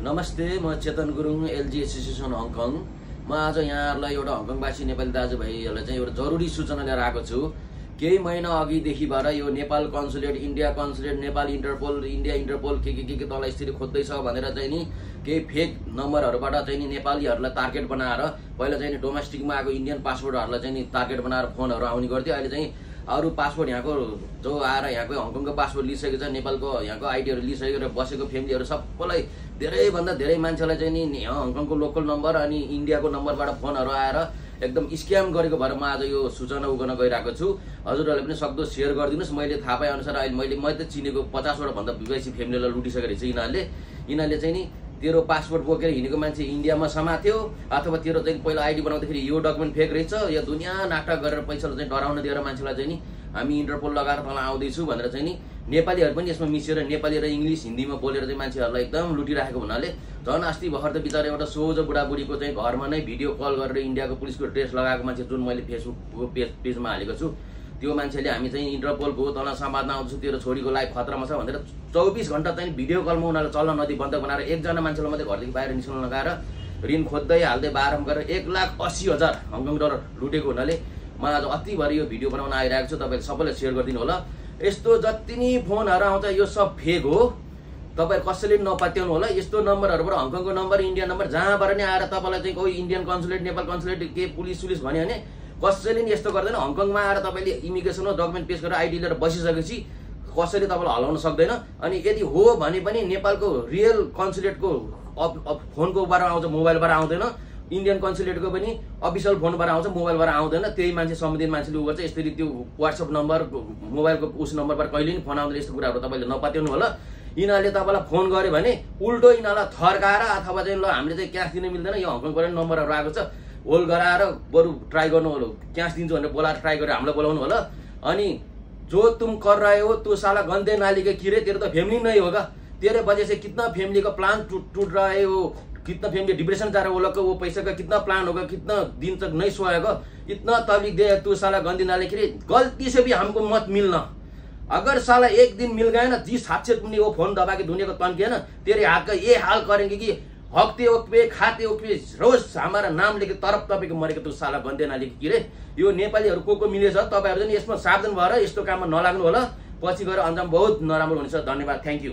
नमस्ते, म चेतन Gurung, LG association Hong Kong. म आज यहाँहरूलाई एउटा हङकङवासी नेपाली दाजुभाइहरूलाई चाहिँ एउटा जरुरी सूचना लिएर आएको छु। केही महिना अघिदेखिबाट यो Nepal consulate, India consulate, Nepal Interpol, India Interpol के तल स्थिति खोज्दैछ भनेर चाहिँ नि केही फेक नम्बरहरूबाट चाहिँ नि नेपालीहरूलाई टार्गेट बनाएर पहिला चाहिँ नि डोमेस्टिकमा आएको इन्डियन पासपोर्टहरूलाई चाहिँ नि टार्गेट बनाएर फोनहरू आउने गर्थ्यो। अहिले चाहिँ अरू पासपोर्ट यहाँको जो आएर यहाँको हङकङको पासपोर्ट लिइसकेको छ, नेपालको यहाँको आइडीहरू लिइसकेर बसेको फ्यामिलीहरू सबैलाई धेरैभन्दा धेरै मान्छेलाई चाहिँ नि हङकङको लोकल नम्बर अनि इन्डियाको नम्बरबाट फोनहरू आएर एकदम स्क्याम गरेको भएर म आज यो सूचना गर्न गइरहेको छु। हजुरहरूले पनि सक्दो सेयर गरिदिनुहोस्। मैले थाहा पाए अनुसार अहिले मैले त चिनेको 50वटा भन्दा बेसी फ्यामिलीलाई लुटिसकेको रहेछ यिनीहरूले चाहिँ नि तेरो पासपोर्ट बोकेर हिँडेको मान्छे इन्डियामा समात्यो अथवा तेरो चाहिँ पहिला आइडी बनाउँदाखेरि यो डकुमेन्ट फेक रहेछ, यो दुनियाँ नाटक गरेर पैसालाई चाहिँ डराउन दिएर मान्छेलाई चाहिँ नि हामी इन्टरपोल लगाएर तल आउँदैछु भनेर चाहिँ नि नेपालीहरू पनि यसमा मिसिएर नेपाली र इङ्ग्लिस हिन्दीमा बोलेर चाहिँ मान्छेहरूलाई एकदम लुटिराखेको हुनाले झन् अस्ति भर्खर त बिचरा एउटा सोझो बुढाबुढीको चाहिँ घरमा नै भिडियो कल गरेर इन्डियाको पुलिसको ड्रेस लगाएको मान्छे जुन मैले फेसबुकको पेजमा हालेको छु, त्यो मान्छेले हामी चाहिँ इन्टरपोलको तल समात्न आउँछु, तेरो छोरीको लाइफ खतरामा छ भनेर 24 घण्टा चाहिँ भिडियो कलमा उनीहरूले चल्न नदी बन्द बनाएर एकजना मान्छेलाई मात्रै घरदेखि बाहिर निस्कन लगाएर ऋण खोज्दै हाल्दै बाह्रम गरेर 1,80,000 हङकङ डलर लुटेको हुनाले म आज अतिभरि यो भिडियो बनाउन आइरहेको छु। तपाईँले सबैले सेयर गरिदिनु होला। यस्तो जति नि फोनहरू आउँछ यो सब फेक हो, तपाईँ कसैले नपत्याउनु होला। यस्तो नम्बरहरूबाट हङकङको नम्बर, इन्डिया नम्बर जहाँबाट नि आएर तपाईँलाई चाहिँ कोही इन्डियन कन्सुलेट, नेपाल कन्सुलेट के पुलिस भन्यो भने कसैले नि यस्तो गर्दैन। हङकङमा आएर तपाईँले इमिग्रेसनमा डकुमेन्ट पेश गरेर आइडी लिएर बसिसकेपछि कसैले तपाईँलाई हलाउन सक्दैन। अनि यदि हो भने पनि नेपालको रियल कन्सुलेटको फोनकोबाट आउँछ, मोबाइलबाट आउँदैन। इन्डियन कन्सुलेटको पनि अफिसियल फोनबाट आउँछ, मोबाइलबाट आउँदैन। त्यही मान्छे सम्बन्धित मान्छेले उ गर्छ। यसरी त्यो वाट्सएप नम्बर, मोबाइलको उस नम्बरबाट कहिले पनि फोन आउँदैन। यस्तो कुराहरू तपाईँले नपत्याउनु होला। यिनीहरूले तपाईँलाई फोन गर्यो भने उल्टो यिनीहरूलाई थर्काएर अथवा चाहिँ ल हामीले चाहिँ क्यास दिन मिल्दैन, यो हङकङबाट नम्बरहरू आएको छ, होल गराएर बरु ट्राई गर्नु होला, क्यास दिन्छु भनेर बोलाएर ट्राई गरेर हामीलाई बोलाउनु होला। अनि जो तुम कर रहे हो तो साला गंदे नाली के कीड़े, तेरे तो फैमिली नहीं होगा, तेरे वजह से कितना फैमिली का प्लान टूट रहा है, वो कितना फैमिली डिप्रेशन जा रहा है, वो लोग का वो पैसे का कितना प्लान होगा, कितना दिन तक नहीं सोएगा, इतना तबलीग दे तू साला गंदी नाली कीड़े। गलती से भी हमको मत मिलना। अगर साला एक दिन मिल गए ना, जिस हाथ से तुमने वो फोन दबा के दुनिया को तंग किया ना, तेरे हाथ का ये हाल करेंगे कि हकते वक्त पे खाते वक्त पे रोज हमारा नाम लेके तरफ तपाईको मरेको तू साला गन्दे नाली कीड़े। यो नेपालीहरू को मिलेछ, तपाईहरु चाहिँ यसमा सावधान भएर यस्तो काममा नलाग्नु होला, पछि गएर अन्जाम बहुत नराम्रो हुनेछ। धन्यवाद, थ्यांक यू।